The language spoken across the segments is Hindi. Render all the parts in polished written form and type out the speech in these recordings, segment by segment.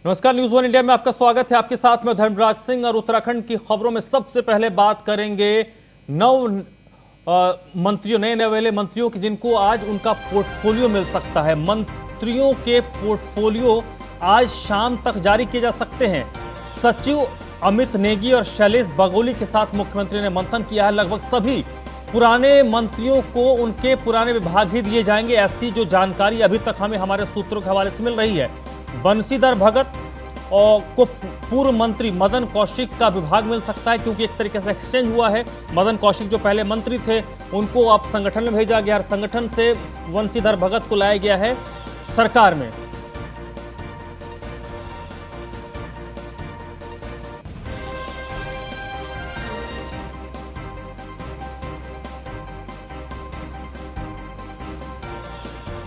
नमस्कार, न्यूज़ वन इंडिया में आपका स्वागत है। आपके साथ में धर्मराज सिंह और उत्तराखंड की खबरों में सबसे पहले बात करेंगे नव मंत्रियों, नए नवेले मंत्रियों की, जिनको आज उनका पोर्टफोलियो मिल सकता है। मंत्रियों के पोर्टफोलियो आज शाम तक जारी किए जा सकते हैं। सचिव अमित नेगी और शैलेश बगोली के साथ मुख्यमंत्री ने मंथन किया है। लगभग सभी पुराने मंत्रियों को उनके पुराने विभाग ही दिए जाएंगे। ऐसी जो जानकारी अभी तक हमें हमारे सूत्रों के हवाले से मिल रही है। बंशीधर भगत और को पूर्व मंत्री मदन कौशिक का विभाग मिल सकता है, क्योंकि एक तरीके से एक्सचेंज हुआ है। मदन कौशिक जो पहले मंत्री थे उनको अब संगठन में भेजा गया, संगठन से बंशीधर भगत को लाया गया है सरकार में।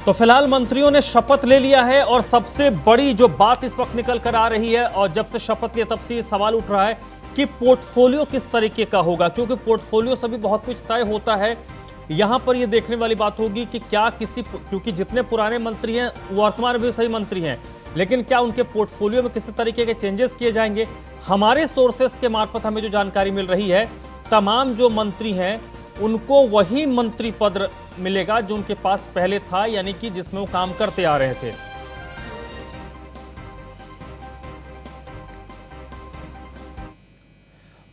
तो फिलहाल मंत्रियों ने शपथ ले लिया है और सबसे बड़ी जो बात इस वक्त निकल कर आ रही है, और जब से शपथ लिया तब से ये सवाल उठ रहा है कि पोर्टफोलियो किस तरीके का होगा, क्योंकि पोर्टफोलियो से भी बहुत कुछ तय होता है। यहां पर ये देखने वाली बात होगी कि क्या क्योंकि जितने पुराने मंत्री हैं वर्तमान में भी सही मंत्री हैं, लेकिन क्या उनके पोर्टफोलियो में किसी तरीके के चेंजेस किए जाएंगे। हमारे सोर्सेस के मार्फत हमें जो जानकारी मिल रही है, तमाम जो मंत्री हैं उनको वही मंत्री पद मिलेगा जो उनके पास पहले था, यानी कि जिसमें वो काम करते आ रहे थे।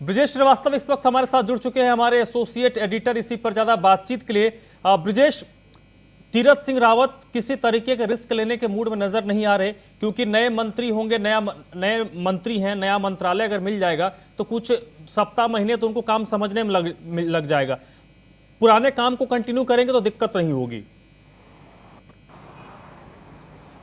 ब्रिजेश श्रीवास्तव इस वक्त हमारे साथ जुड़ चुके हैं, हमारे एसोसिएट एडिटर, इसी पर ज्यादा बातचीत के लिए। ब्रिजेश, तीरथ सिंह रावत किसी तरीके के रिस्क लेने के मूड में नजर नहीं आ रहे, क्योंकि नए मंत्री होंगे, नए मंत्री हैं, नया मंत्रालय अगर मिल जाएगा तो कुछ सप्ताह महीने तो उनको काम समझने में लग जाएगा। पुराने काम को कंटिन्यू करेंगे तो दिक्कत नहीं होगी।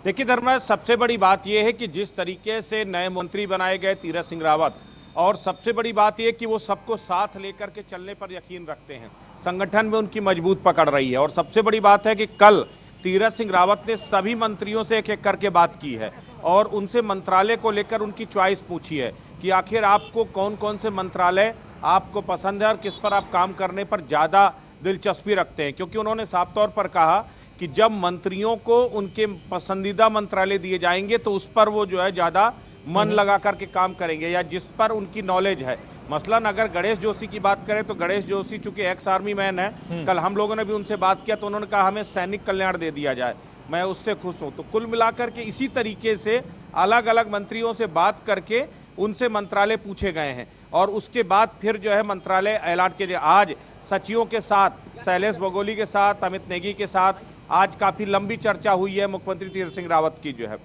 देखिए धर्मराज, सबसे बड़ी बात यह है कि जिस तरीके से नए मंत्री बनाए गए तीरथ सिंह रावत, और सबसे बड़ी बात यह कि वो सबको साथ लेकर के चलने पर यकीन रखते हैं, संगठन में उनकी मजबूत पकड़ रही है। और सबसे बड़ी बात है कि कल तीरथ सिंह रावत ने सभी मंत्रियों से एक एक करके बात की है और उनसे मंत्रालय को लेकर उनकी चॉइस पूछी है कि आखिर आपको कौन कौन से मंत्रालय आपको पसंद है और किस पर आप काम करने पर ज़्यादा दिलचस्पी रखते हैं। क्योंकि उन्होंने साफ तौर पर कहा कि जब मंत्रियों को उनके पसंदीदा मंत्रालय दिए जाएंगे तो उस पर वो जो है ज़्यादा मन लगा करके काम करेंगे, या जिस पर उनकी नॉलेज है। मसलन अगर गणेश जोशी की बात करें तो गणेश जोशी चूंकि एक्स आर्मी मैन है, कल हम लोगों ने भी उनसे बात किया तो उन्होंने कहा हमें सैनिक कल्याण दे दिया जाए, मैं उससे खुश हूँ। तो कुल मिलाकर के इसी तरीके से अलग अलग मंत्रियों से बात करके उनसे मंत्रालय पूछे गए हैं और उसके बाद फिर जो है मंत्रालय अलॉट किए जाए। आज सचिवों के साथ, शैलेश बगोली के साथ, अमित नेगी के साथ आज काफ़ी लंबी चर्चा हुई है मुख्यमंत्री तीरथ सिंह रावत की जो है।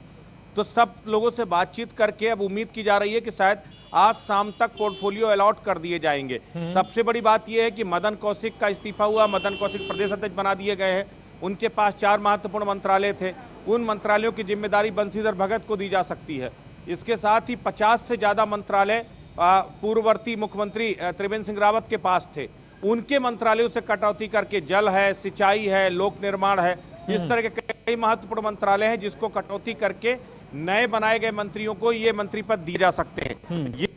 तो सब लोगों से बातचीत करके अब उम्मीद की जा रही है कि शायद आज शाम तक पोर्टफोलियो अलॉट कर दिए जाएंगे। सबसे बड़ी बात यह है कि मदन कौशिक का इस्तीफा हुआ, मदन कौशिक प्रदेश अध्यक्ष बना दिए गए हैं। उनके पास 4 महत्वपूर्ण मंत्रालय थे, उन मंत्रालयों की जिम्मेदारी बंशीधर भगत को दी जा सकती है। इसके साथ ही 50 से ज़्यादा मंत्रालय पूर्ववर्ती मुख्यमंत्री त्रिवेंद्र सिंह रावत के पास थे, उनके मंत्रालयों से कटौती करके जल है, सिंचाई है, लोक निर्माण है, इस तरह के कई महत्वपूर्ण मंत्रालय हैं जिसको कटौती करके नए बनाए गए मंत्रियों को ये मंत्री पद दिए जा सकते हैं। ये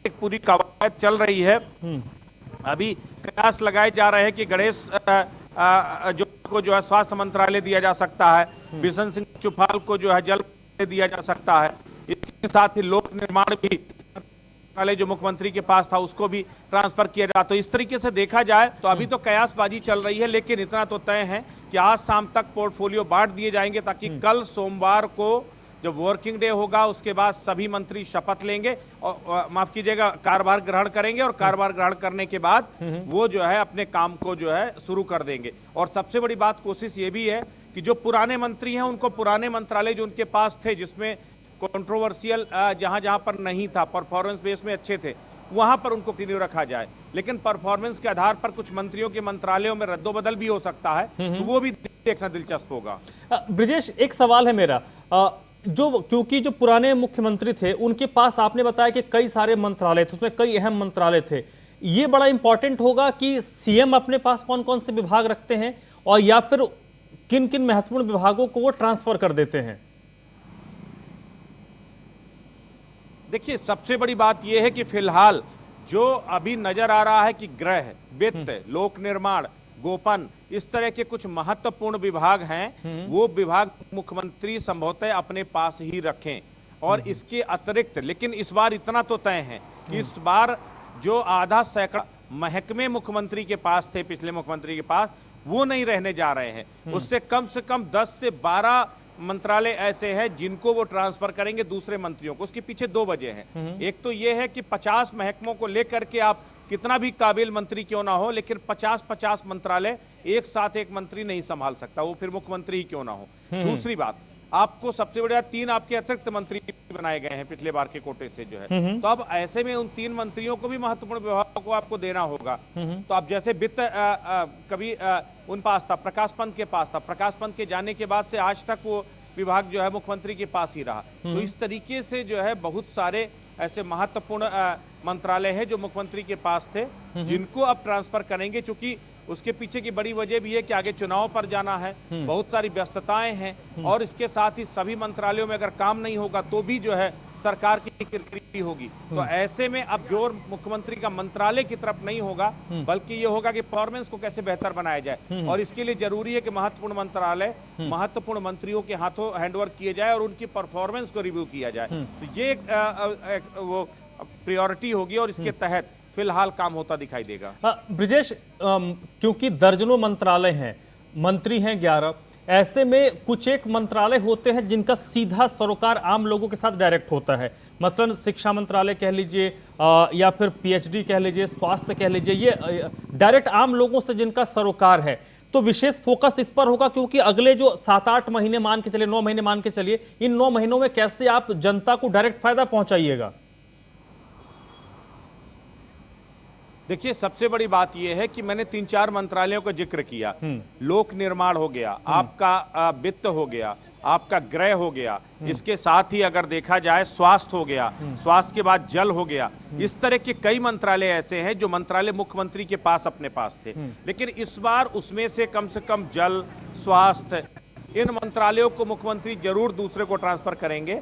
एक पूरी कवायद चल रही है। अभी कयास लगाए जा रहे हैं कि गणेश जो है स्वास्थ्य मंत्रालय दिया जा सकता है, बिशन सिंह चुफाल को जो है जल दिया जा सकता है। इसके साथ ही लोक निर्माण भी जो मुख्यमंत्री के पास था उसको भी ट्रांसफर किया जाए। तो इस तरीके से देखा जाए तो अभी तो कयासबाजी चल रही है, लेकिन इतना तो तय है कि आज शाम तक पोर्टफोलियो बांट दिए जाएंगे, ताकि कल सोमवार को जब वर्किंग डे होगा उसके बाद सभी मंत्री शपथ लेंगे और माफ कीजिएगा कार्यभार ग्रहण करेंगे, और कार्यभार ग्रहण करने के बाद वो जो है अपने काम को जो है शुरू कर देंगे। और सबसे बड़ी बात कोशिश ये भी है कि जो पुराने मंत्री हैं उनको पुराने मंत्रालय जो उनके पास थे, जिसमें कंट्रोवर्शियल जहां जहां पर नहीं था, परफॉर्मेंस बेस में अच्छे थे, वहां पर उनको कंटिन्यू रखा जाए। लेकिन परफॉर्मेंस के आधार पर कुछ मंत्रियों के मंत्रालयों में रद्दोबदल भी हो सकता है, तो वो भी देखना दिलचस्प होगा। ब्रिजेश, एक सवाल है मेरा, क्योंकि जो पुराने मुख्यमंत्री थे उनके पास आपने बताया कि कई सारे मंत्रालय थे, उसमें कई अहम मंत्रालय थे। ये बड़ा इंपॉर्टेंट होगा कि सीएम अपने पास कौन कौन से विभाग रखते हैं, और या फिर किन किन महत्वपूर्ण विभागों को वो ट्रांसफर कर देते हैं। देखिए, सबसे बड़ी बात यह है कि फिलहाल जो अभी नजर आ रहा है कि गृह, वित्त, लोक निर्माण, गोपन, इस तरह के कुछ महत्वपूर्ण विभाग हैं, वो विभाग मुख्यमंत्री संभवतः अपने पास ही रखें। और इसके अतिरिक्त, लेकिन इस बार इतना तो तय है कि इस बार जो आधा सैकड़ा महकमे मुख्यमंत्री के पास थे, पिछले मुख्यमंत्री के पास, वो नहीं रहने जा रहे हैं। उससे कम 10 से 12 मंत्रालय ऐसे हैं जिनको वो ट्रांसफर करेंगे दूसरे मंत्रियों को। उसके पीछे 2 वजह हैं। एक तो ये है कि 50 महकमों को लेकर के आप कितना भी काबिल मंत्री क्यों ना हो, लेकिन 50-50 मंत्रालय एक साथ एक मंत्री नहीं संभाल सकता, वो फिर मुख्यमंत्री ही क्यों ना हो। दूसरी बात, आपको सबसे बढ़िया 3 आपके अतिरिक्त मंत्री बनाए गए हैं पिछले बार के कोटे से जो है, तो अब ऐसे में उन 3 मंत्रियों को भी महत्वपूर्ण विभागों को आपको देना होगा। तो अब जैसे वित्त कभी उन पास था, प्रकाश पंत के पास था, प्रकाश पंत के जाने के बाद से आज तक वो विभाग जो है मुख्यमंत्री के पास ही रहा। तो इस तरीके से जो है बहुत सारे ऐसे महत्वपूर्ण मंत्रालय हैं जो मुख्यमंत्री के पास थे, जिनको अब ट्रांसफर करेंगे। चूंकि उसके पीछे की बड़ी वजह भी है कि आगे चुनाव पर जाना है, बहुत सारी व्यस्तताएं हैं, और इसके साथ ही सभी मंत्रालयों में अगर काम नहीं होगा तो भी जो है सरकार की किरकिरी होगी। तो ऐसे में अब जोर मुख्यमंत्री का मंत्रालय की तरफ नहीं होगा, बल्कि ये होगा कि परफॉर्मेंस को कैसे बेहतर बनाया जाए। और इसके लिए जरूरी है कि महत्वपूर्ण मंत्रालय महत्वपूर्ण मंत्रियों के हाथों हैंडओवर किए जाए और उनकी परफॉर्मेंस को रिव्यू किया जाए। तो ये वो प्रायोरिटी होगी और इसके तहत फिलहाल काम होता दिखाई देगा। ब्रिजेश, क्योंकि दर्जनों मंत्रालय हैं, मंत्री हैं 11, ऐसे में कुछ एक मंत्रालय होते हैं जिनका सीधा सरोकार आम लोगों के साथ डायरेक्ट होता है। मसलन शिक्षा मंत्रालय कह लीजिए, या फिर पीएचडी कह लीजिए, स्वास्थ्य कह लीजिए, ये डायरेक्ट आम लोगों से जिनका सरोकार है। तो विशेष फोकस इस पर होगा, क्योंकि अगले जो 7-8 महीने मान के चलिए, 9 महीने मान के चलिए, इन 9 महीनों में कैसे आप जनता को डायरेक्ट फायदा पहुंचाइएगा। देखिए, सबसे बड़ी बात यह है कि मैंने 3-4 मंत्रालयों का जिक्र किया। लोक निर्माण हो गया, आपका वित्त हो गया, आपका गृह हो गया, इसके साथ ही अगर देखा जाए स्वास्थ्य हो गया, स्वास्थ्य के बाद जल हो गया। इस तरह के कई मंत्रालय ऐसे हैं जो मंत्रालय मुख्यमंत्री के पास अपने पास थे, लेकिन इस बार उसमें से कम जल, स्वास्थ्य, इन मंत्रालयों को मुख्यमंत्री जरूर दूसरे को ट्रांसफर करेंगे।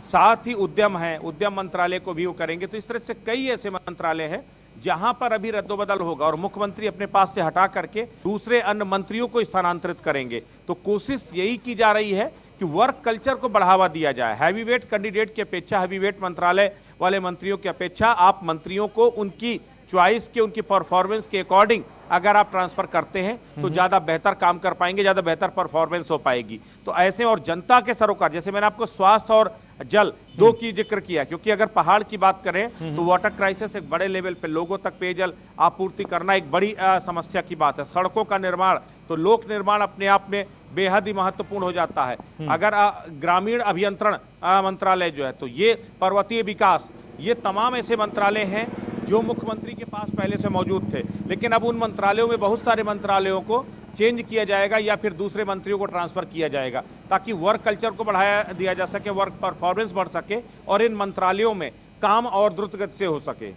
साथ ही उद्यम है, उद्यम मंत्रालय को भी वो करेंगे। तो इस तरह से कई ऐसे मंत्रालय हैं जहां पर अभी रद्दोबदल होगा और मुख्यमंत्री अपने पास से हटा करके दूसरे अन्य मंत्रियों को स्थानांतरित करेंगे। तो कोशिश यही की जा रही है कि वर्क कल्चर को बढ़ावा दिया जाए। हैवीवेट कैंडिडेट की अपेक्षा, हैवीवेट मंत्रालय वाले मंत्रियों की अपेक्षा आप मंत्रियों को उनकी चॉइस के, उनकी परफॉर्मेंस के अकॉर्डिंग अगर आप ट्रांसफर करते हैं तो ज्यादा बेहतर काम कर पाएंगे, ज्यादा बेहतर परफॉर्मेंस हो पाएगी। तो ऐसे, और जनता के सरोकार, जैसे मैंने आपको स्वास्थ्य और जल 2 की जिक्र किया, क्योंकि अगर पहाड़ की बात करें तो वाटर क्राइसिस एक बड़े लेवल पे, लोगों तक पेयजल आपूर्ति करना एक बड़ी समस्या की बात है। सड़कों का निर्माण, तो लोक निर्माण अपने आप में बेहद ही महत्वपूर्ण हो जाता है। अगर ग्रामीण अभियंत्रण मंत्रालय जो है, तो ये पर्वतीय विकास, ये तमाम ऐसे मंत्रालय हैं जो मुख्यमंत्री के पास पहले से मौजूद थे, लेकिन अब उन मंत्रालयों में बहुत सारे मंत्रालयों को चेंज किया जाएगा या फिर दूसरे मंत्रियों को ट्रांसफर किया जाएगा, ताकि वर्क कल्चर को बढ़ाया दिया जा सके, वर्क परफॉर्मेंस बढ़ सके और इन मंत्रालयों में काम और द्रुत गति से हो सके।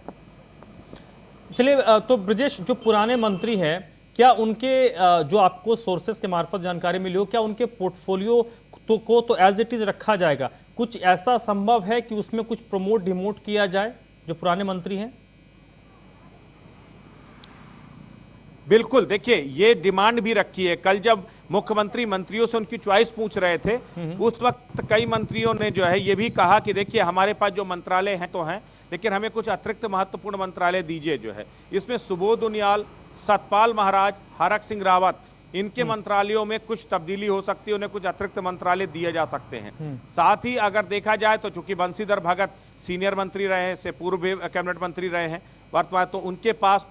चलिए, तो ब्रिजेश, जो पुराने मंत्री हैं, क्या उनके जो आपको सोर्सेस के मार्फत जानकारी मिली हो, क्या उनके पोर्टफोलियो को तो एज इट इज रखा जाएगा? कुछ ऐसा संभव है कि उसमें कुछ प्रमोट डिमोट किया जाए जो पुराने मंत्री हैं? बिल्कुल, देखिए, ये डिमांड भी रखी है। कल जब मुख्यमंत्री मंत्रियों से उनकी चॉइस पूछ रहे थे, उस वक्त कई मंत्रियों ने जो है ये भी कहा कि देखिए, हमारे पास जो मंत्रालय हैं तो हैं, लेकिन हमें कुछ अतिरिक्त महत्वपूर्ण मंत्रालय दीजिए जो है। इसमें सुबोध उनियाल, सतपाल महाराज, हरक सिंह रावत, इनके मंत्रालयों में कुछ तब्दीली हो सकती है, उन्हें कुछ अतिरिक्त मंत्रालय दिए जा सकते हैं। साथ ही अगर देखा जाए तो चूंकि बंशीधर भगत सीनियर मंत्री रहे हैं, से पूर्व कैबिनेट मंत्री रहे हैं वर्तमान, तो उनके पास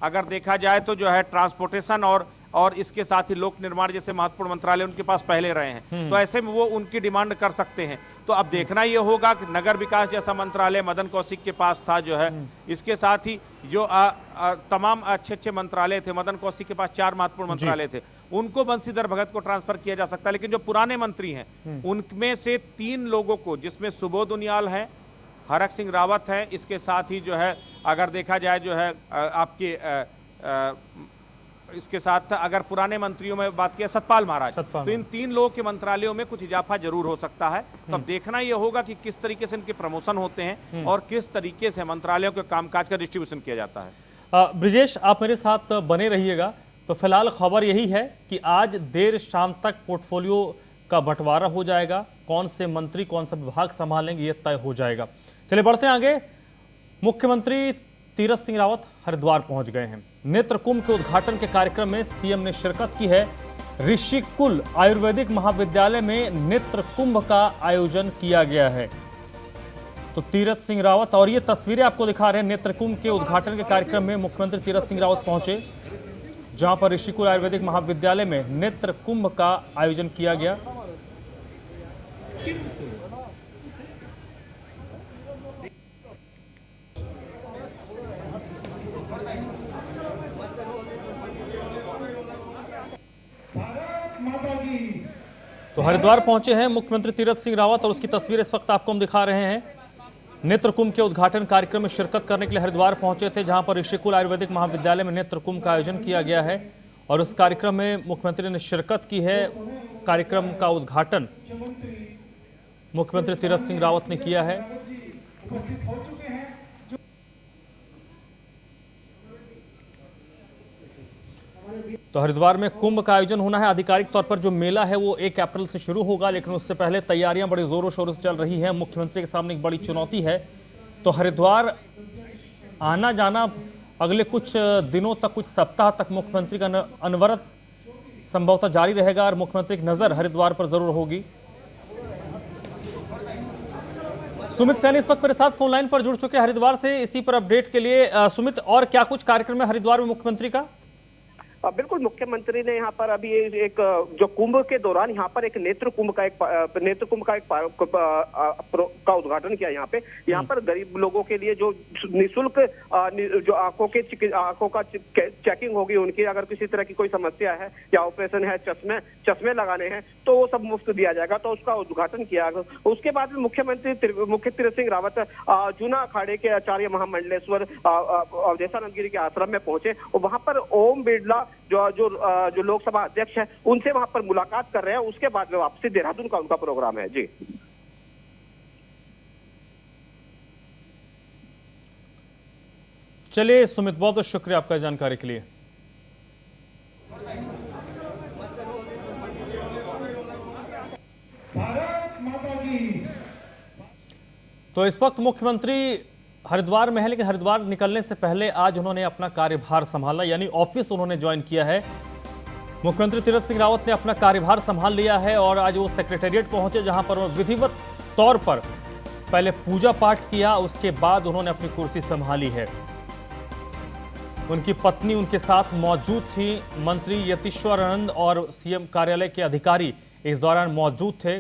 अगर देखा जाए तो जो है ट्रांसपोर्टेशन और इसके साथ ही लोक निर्माण जैसे महत्वपूर्ण मंत्रालय उनके पास पहले रहे हैं। तो ऐसे में वो उनकी डिमांड कर सकते हैं। तो अब देखना ये होगा कि नगर विकास जैसा मंत्रालय मदन कौशिक के पास था जो है, इसके साथ ही जो तमाम अच्छे मंत्रालय थे, मदन कौशिक के पास 4 महत्वपूर्ण मंत्रालय थे, उनको बंशीधर भगत को ट्रांसफर किया जा सकता है। लेकिन जो पुराने मंत्री हैं उनमें से 3 लोगों को, जिसमें सुबोध उनियाल है, हरक सिंह रावत है, इसके साथ ही जो है अगर देखा जाए जो है आपके इसके साथ अगर पुराने मंत्रियों में बात किया सतपाल महाराज, तो इन 3 लोगों के मंत्रालयों में कुछ इजाफा जरूर हो सकता है। तो अब देखना यह होगा कि किस तरीके से इनके प्रमोशन होते हैं और किस तरीके से मंत्रालयों के कामकाज का डिस्ट्रीब्यूशन किया जाता है। ब्रिजेश, आप मेरे साथ बने रहिएगा। तो फिलहाल खबर यही है कि आज देर शाम तक पोर्टफोलियो का बंटवारा हो जाएगा। कौन से मंत्री कौन सा विभाग संभालेंगे ये तय हो जाएगा। चलिए बढ़ते हैं आगे। मुख्यमंत्री तीरथ सिंह रावत हरिद्वार पहुंच गए हैं। नेत्र कुंभ के उद्घाटन के कार्यक्रम में सीएम ने शिरकत की है। ऋषिकुल आयुर्वेदिक महाविद्यालय में नेत्र कुंभ का आयोजन किया गया है। तो तीरथ सिंह रावत और ये तस्वीरें आपको दिखा रहे हैं। नेत्र कुंभ के उद्घाटन के कार्यक्रम में मुख्यमंत्री तीरथ सिंह रावत पहुंचे, जहां पर ऋषिकुल आयुर्वेदिक महाविद्यालय में नेत्र कुंभ का आयोजन किया गया। तो हरिद्वार पहुंचे हैं मुख्यमंत्री तीरथ सिंह रावत और उसकी तस्वीर इस वक्त आपको हम दिखा रहे हैं। नेत्र कुंभ के उद्घाटन कार्यक्रम में शिरकत करने के लिए हरिद्वार पहुंचे थे, जहां पर ऋषिकुल आयुर्वेदिक महाविद्यालय में नेत्र कुंभ का आयोजन किया गया है और उस कार्यक्रम में मुख्यमंत्री ने शिरकत की है। कार्यक्रम का उद्घाटन मुख्यमंत्री तीरथ सिंह रावत ने किया है। तो हरिद्वार में कुंभ का आयोजन होना है। आधिकारिक तौर पर जो मेला है वो 1 अप्रैल से शुरू होगा, लेकिन उससे पहले तैयारियां बड़े जोरों शोरों से चल रही हैं। मुख्यमंत्री के सामने एक बड़ी चुनौती है। तो हरिद्वार आना जाना अगले कुछ दिनों तक, कुछ सप्ताह तक मुख्यमंत्री का अनवरत संभवतः जारी रहेगा और मुख्यमंत्री की नजर हरिद्वार पर जरूर होगी। सुमित सैनी इस वक्त मेरे साथ फोन लाइन पर जुड़ चुके हैं हरिद्वार से, इसी पर अपडेट के लिए। सुमित, और क्या कुछ कार्यक्रम है हरिद्वार में मुख्यमंत्री का? बिल्कुल, मुख्यमंत्री ने यहाँ पर अभी एक जो कुंभ के दौरान यहाँ पर एक नेत्र कुंभ का का उद्घाटन किया। यहाँ पर गरीब लोगों के लिए जो निःशुल्क जो आंखों का चेकिंग होगी, उनकी अगर किसी तरह की कोई समस्या है या ऑपरेशन है, चश्मे लगाने हैं, तो वो सब मुफ्त दिया जाएगा। तो उसका उद्घाटन किया। उसके बाद मुख्य तीरथ सिंह रावत जूना अखाड़े के आचार्य महामंडलेश्वर अवधेशानंद गिरी के आश्रम में पहुंचे और वहां पर ओम बिरला जो लोकसभा अध्यक्ष है उनसे वहां पर मुलाकात कर रहे हैं। उसके बाद में वापसी देहरादून का उनका प्रोग्राम है। जी चलिए सुमित, बहुत बहुत शुक्रिया आपका जानकारी के लिए। तो इस वक्त मुख्यमंत्री हरिद्वार में है, लेकिन हरिद्वार निकलने से पहले आज उन्होंने अपना कार्यभार संभाला, यानी ऑफिस उन्होंने ज्वाइन किया है। मुख्यमंत्री तीरथ सिंह रावत ने अपना कार्यभार संभाल लिया है और आज वो सेक्रेटेरिएट पहुंचे, जहां पर वो विधिवत तौर पर पहले पूजा पाठ किया, उसके बाद उन्होंने अपनी कुर्सी संभाली है। उनकी पत्नी उनके साथ मौजूद थी। मंत्री यतीश्वरानंद और सीएम कार्यालय के अधिकारी इस दौरान मौजूद थे।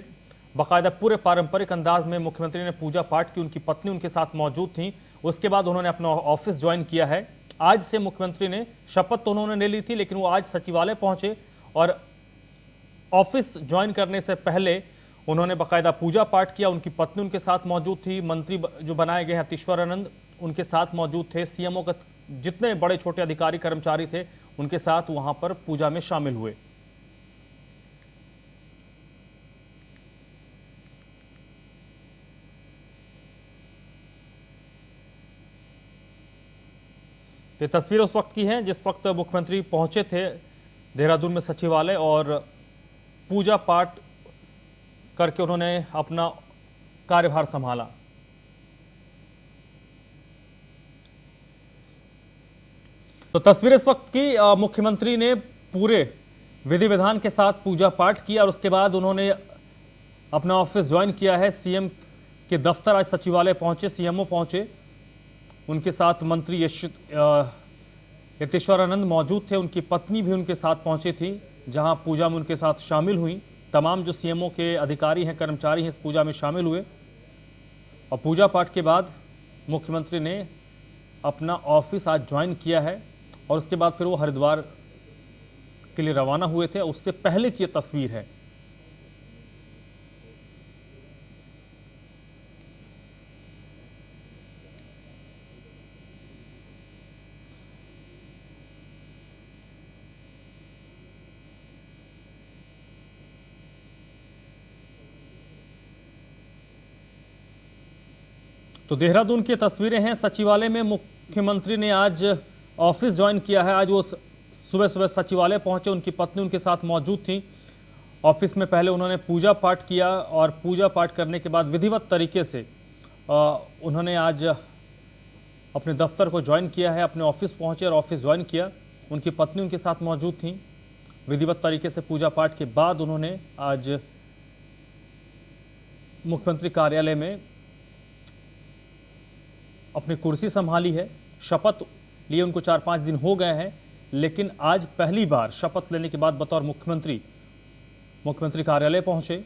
बाकायदा पूरे पारंपरिक अंदाज में मुख्यमंत्री ने पूजा पाठ की, उनकी पत्नी उनके साथ मौजूद थी। उसके बाद उन्होंने अपना ऑफिस ज्वाइन किया है। आज से मुख्यमंत्री ने शपथ तो उन्होंने ले ली थी, लेकिन वो आज सचिवालय पहुंचे और ऑफिस ज्वाइन करने से पहले उन्होंने बाकायदा पूजा पाठ किया। उनकी पत्नी उनके साथ मौजूद थी। मंत्री जो बनाए गए हैं यतीश्वरानंद उनके साथ मौजूद थे। सीएमओ का जितने बड़े छोटे अधिकारी कर्मचारी थे उनके साथ वहां पर पूजा में शामिल हुए। ये तस्वीर उस वक्त की हैं जिस वक्त मुख्यमंत्री पहुंचे थे देहरादून में सचिवालय और पूजा पाठ करके उन्होंने अपना कार्यभार संभाला। तो तस्वीर इस वक्त की, मुख्यमंत्री ने पूरे विधि विधान के साथ पूजा पाठ किया और उसके बाद उन्होंने अपना ऑफिस ज्वाइन किया है। सीएम के दफ्तर आज सचिवालय पहुंचे, सीएमओ पहुंचे, उनके साथ मंत्री यतीश्वरानंद मौजूद थे। उनकी पत्नी भी उनके साथ पहुंची थी, जहां पूजा में उनके साथ शामिल हुई। तमाम जो सीएमओ के अधिकारी हैं, कर्मचारी हैं, इस पूजा में शामिल हुए और पूजा पाठ के बाद मुख्यमंत्री ने अपना ऑफिस आज ज्वाइन किया है और उसके बाद फिर वो हरिद्वार के लिए रवाना हुए थे। उससे पहले की ये तस्वीर है। तो देहरादून की तस्वीरें हैं। सचिवालय में मुख्यमंत्री ने आज ऑफिस ज्वाइन किया है। आज वो सुबह सुबह सचिवालय पहुंचे, उनकी पत्नी उनके साथ मौजूद थी। ऑफिस में पहले उन्होंने पूजा पाठ किया और पूजा पाठ करने के बाद विधिवत तरीके से उन्होंने आज अपने दफ्तर को ज्वाइन किया है, अपने ऑफिस पहुंचे और ऑफिस ज्वाइन किया। उनकी पत्नी उनके साथ मौजूद थी। विधिवत तरीके से पूजा पाठ के बाद उन्होंने आज मुख्यमंत्री कार्यालय में अपनी कुर्सी संभाली है। शपथ लिए उनको 4-5 दिन हो गए हैं, लेकिन आज पहली बार शपथ लेने के बाद बतौर मुख्यमंत्री कार्यालय पहुंचे।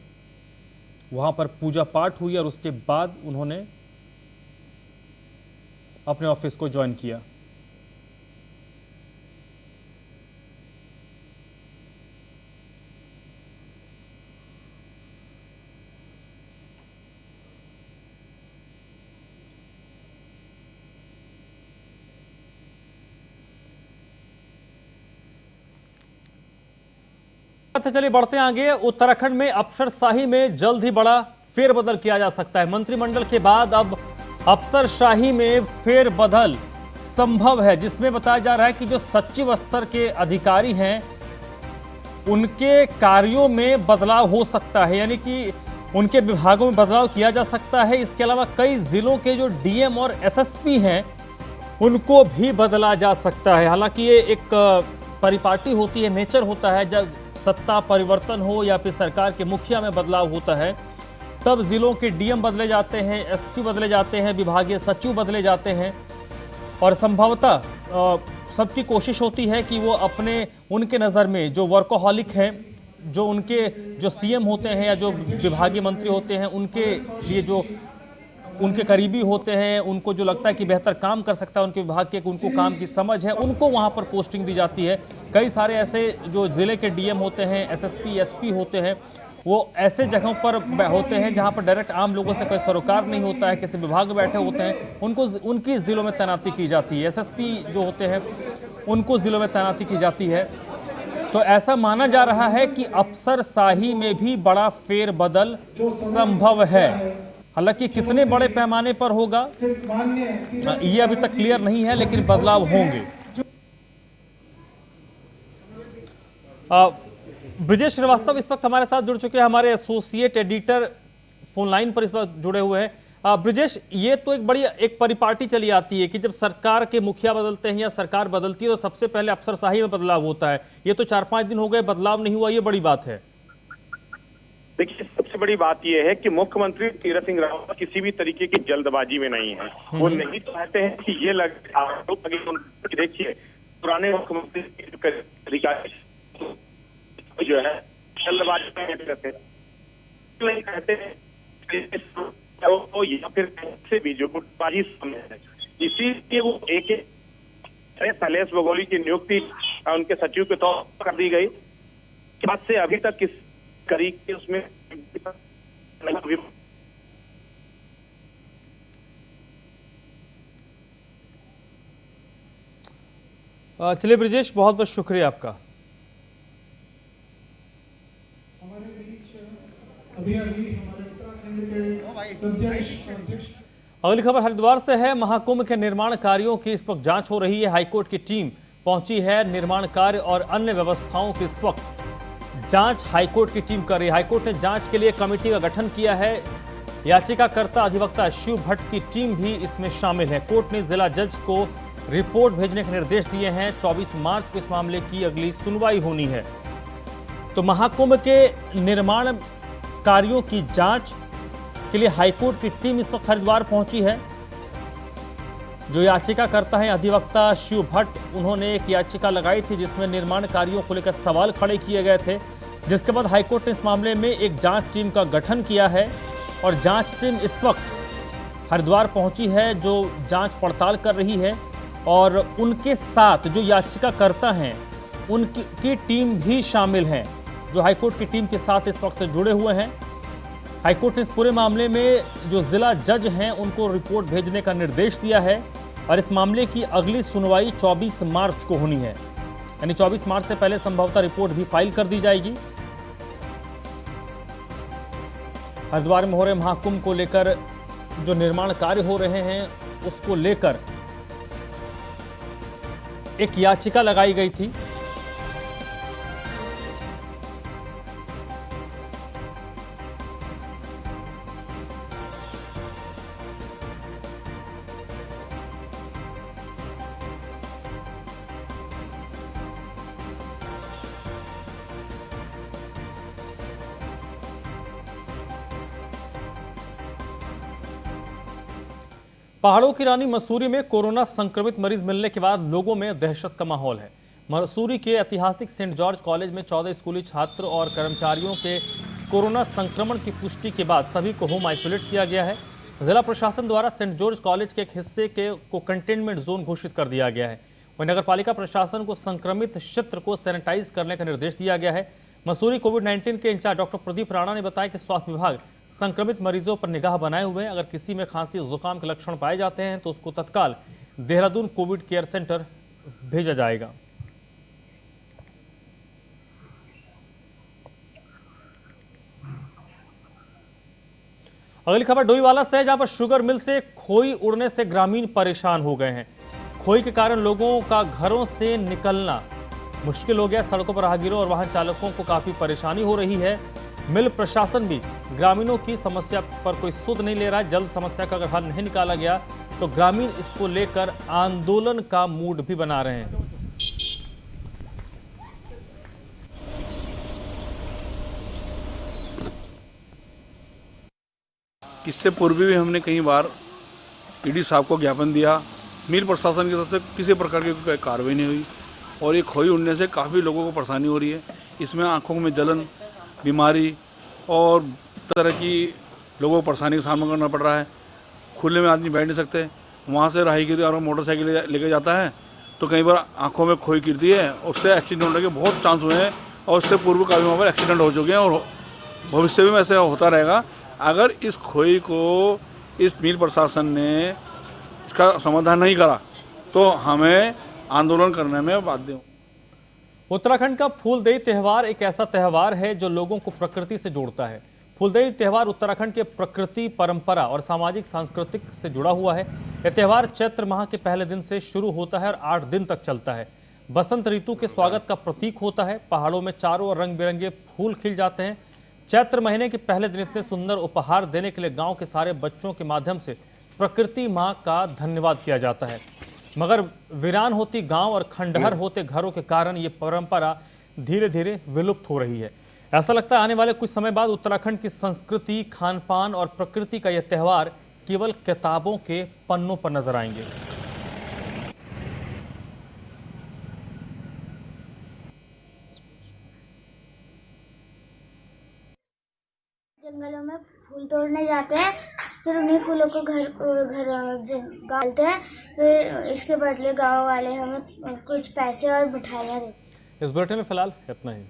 वहां पर पूजा पाठ हुई और उसके बाद उन्होंने अपने ऑफिस को ज्वाइन किया। चलिए बढ़ते हैं आगे। उत्तराखंड में अफसरशाही में जल्द ही बड़ा फेरबदल किया जा सकता है। मंत्रिमंडल के बाद अब अफसरशाही में फेरबदल संभव है, जिसमें बताया जा रहा है कि जो सचिव स्तर के अधिकारी हैं उनके कार्यों में बदलाव हो सकता है, यानी कि उनके विभागों में बदलाव किया जा सकता है। इसके अलावा कई जिलों के जो डीएम और एसएसपी हैं उनको भी बदला जा सकता है। हालांकि ये एक परिपाटी होती है, नेचर होता है। जब सत्ता परिवर्तन हो या फिर सरकार के मुखिया में बदलाव होता है तब जिलों के डीएम बदले जाते हैं, एसपी बदले जाते हैं, विभागीय सचिव बदले जाते हैं और संभवतः सबकी कोशिश होती है कि वो अपने उनके नज़र में जो वर्कोहॉलिक हैं, जो उनके जो सीएम होते हैं या जो विभागीय मंत्री होते हैं, उनके लिए जो उनके करीबी होते हैं, उनको जो लगता है कि बेहतर काम कर सकता है उनके विभाग के, उनको काम की समझ है, उनको वहाँ पर पोस्टिंग दी जाती है। कई सारे ऐसे जो ज़िले के डीएम होते हैं, एसएसपी, एसपी होते हैं, वो ऐसे जगहों पर होते हैं जहाँ पर डायरेक्ट आम लोगों से कोई सरोकार नहीं होता है, किसी विभाग में बैठे होते हैं, उनको उनकी ज़िलों में तैनाती की जाती है। एसएसपी जो होते हैं उनको ज़िलों में तैनाती की जाती है। तो ऐसा माना जा रहा है कि अफसरशाही में भी बड़ा फेरबदल संभव है। हालांकि कितने बड़े पैमाने पर होगा ये अभी तक क्लियर नहीं है, लेकिन बदलाव होंगे। ब्रिजेश श्रीवास्तव इस वक्त हमारे साथ जुड़ चुके हैं, हमारे एसोसिएट एडिटर फोन लाइन पर इस वक्त जुड़े हुए हैं। ब्रिजेश, ये तो एक बड़ी एक परिपाटी चली आती है कि जब सरकार के मुखिया बदलते हैं या सरकार बदलती है तो सबसे पहले अफसरशाही में बदलाव होता है। ये तो 4-5 दिन हो गए, बदलाव नहीं हुआ, ये बड़ी बात है। देखिए, सबसे बड़ी बात यह है कि मुख्यमंत्री तीरथ सिंह रावत किसी भी तरीके की जल्दबाजी में नहीं है। वो नहीं चाहते हैं कि ये लगे। देखिए, पुराने मुख्यमंत्री अधिकारी जो है जल्दबाजी में नहीं कहते या फिर से भी जो गुटबाजी सामने है, इसीलिए वो एक शैलेश बगोली की नियुक्ति उनके सचिव के तौर पर कर दी गई। बाद से अभी तक किस तरीके उसमें चलिए ब्रिजेश, बहुत बहुत शुक्रिया आपका। अगली खबर हरिद्वार से है। महाकुंभ के निर्माण कार्यों की इस वक्त जांच हो रही है। हाईकोर्ट की टीम पहुंची है। निर्माण कार्य और अन्य व्यवस्थाओं की इस वक्त जांच हाईकोर्ट की टीम कर रही है। हाईकोर्ट ने जांच के लिए कमेटी का गठन किया है। याचिकाकर्ता अधिवक्ता शिव भट्ट की टीम भी इसमें शामिल है। कोर्ट ने जिला जज को रिपोर्ट भेजने के निर्देश दिए हैं। 24 मार्च को इस मामले की अगली सुनवाई होनी है। तो महाकुंभ के निर्माण कार्यों की जांच के लिए हाईकोर्ट की टीम इस वक्त हरिद्वार पहुंची है। जो याचिकाकर्ता हैं अधिवक्ता शिव भट्ट, उन्होंने एक याचिका लगाई थी जिसमें निर्माण कार्यों को लेकर सवाल खड़े किए गए थे, जिसके बाद हाईकोर्ट ने इस मामले में एक जांच टीम का गठन किया है और जांच टीम इस वक्त हरिद्वार पहुंची है, जो जांच पड़ताल कर रही है। और उनके साथ जो याचिकाकर्ता हैं उनकी टीम भी शामिल हैं, जो हाईकोर्ट की टीम के साथ इस वक्त जुड़े हुए हैं। हाईकोर्ट ने इस पूरे मामले में जो जिला जज हैं उनको रिपोर्ट भेजने का निर्देश दिया है और इस मामले की अगली सुनवाई 24 मार्च को होनी है। यानी 24 मार्च से पहले संभवतः रिपोर्ट भी फाइल कर दी जाएगी। हरिद्वार में हो रहे महाकुंभ को लेकर जो निर्माण कार्य हो रहे हैं उसको लेकर एक याचिका लगाई गई थी पहाड़ों की रानी मसूरी में कोरोना संक्रमित मरीज मिलने के बाद लोगों में दहशत का माहौल है। मसूरी के ऐतिहासिक सेंट जॉर्ज कॉलेज में 14 स्कूली छात्र और कर्मचारियों के कोरोना संक्रमण की पुष्टि के बाद सभी को होम आइसोलेट किया गया है। जिला प्रशासन द्वारा सेंट जॉर्ज कॉलेज के एक हिस्से को कंटेनमेंट जोन घोषित कर दिया गया है। वहीं नगरपालिका प्रशासन को संक्रमित क्षेत्र को सैनिटाइज करने का निर्देश दिया गया है। मसूरी कोविड-19 के इंचार्ज डॉक्टर प्रदीप राणा ने बताया कि स्वास्थ्य विभाग संक्रमित मरीजों पर निगाह बनाए हुए हैं। अगर किसी में खांसी जुकाम के लक्षण पाए जाते हैं तो उसको तत्काल देहरादून कोविड केयर सेंटर भेजा जाएगा। अगली खबर डोईवाला से है, जहां पर शुगर मिल से खोई उड़ने से ग्रामीण परेशान हो गए हैं। खोई के कारण लोगों का घरों से निकलना मुश्किल हो गया। सड़कों पर राहगीरों और वाहन चालकों को काफी परेशानी हो रही है। मिल प्रशासन भी ग्रामीणों की समस्या पर कोई सुध नहीं ले रहा है। जल्द समस्या का अगर हल नहीं निकाला गया तो ग्रामीण इसको लेकर आंदोलन का मूड भी बना रहे हैं। इससे पूर्व भी हमने कई बार ईडी साहब को ज्ञापन दिया। मिल प्रशासन की तरफ से किसी प्रकार की कोई कार्रवाई नहीं हुई और ये खोई उड़ने से काफ़ी लोगों को परेशानी हो रही है। इसमें आंखों में जलन, बीमारी और तरह की लोगों को परेशानी का सामना करना पड़ रहा है। खुले में आदमी बैठ नहीं सकते। वहाँ से राहगीर और मोटरसाइकिल लेके जाता है तो कई बार आंखों में खोई गिरती है, उससे एक्सीडेंट होने के बहुत चांस हुए हैं और उससे पूर्व काफ़ी वहाँ पर एक्सीडेंट हो चुके हैं और भविष्य में ऐसा होता रहेगा। अगर इस खोई को इस मिल प्रशासन ने इसका समाधान नहीं करा तो हमें आंदोलन करने में बाध्य हूँ। उत्तराखंड का फूलदेई त्यौहार एक ऐसा त्यौहार है जो लोगों को प्रकृति से जोड़ता है। फूलदेई त्यौहार उत्तराखंड के प्रकृति, परंपरा और सामाजिक सांस्कृतिक से जुड़ा हुआ है। यह त्यौहार चैत्र माह के पहले दिन से शुरू होता है और 8 दिन तक चलता है। बसंत ऋतु के स्वागत का प्रतीक होता है। पहाड़ों में चारों ओर रंग बिरंगे फूल खिल जाते हैं। चैत्र महीने के पहले दिन इतने सुंदर उपहार देने के लिए गांव के सारे बच्चों के माध्यम से प्रकृति मां का धन्यवाद किया जाता है। मगर वीरान होती गांव और खंडहर होते घरों के कारण ये परंपरा धीरे धीरे विलुप्त हो रही है। ऐसा लगता है आने वाले कुछ समय बाद उत्तराखंड की संस्कृति, खान पान और प्रकृति का यह त्यौहार केवल किताबों के पन्नों पर नजर आएंगे। जंगलों में फूल तोड़ने जाते हैं, फिर उन्हीं फूलों को घर डालते हैं। फिर इसके बदले गांव वाले हमें कुछ पैसे और मिठाइयाँ देते हैं। इस बुलेटिन में फिलहाल इतना ही।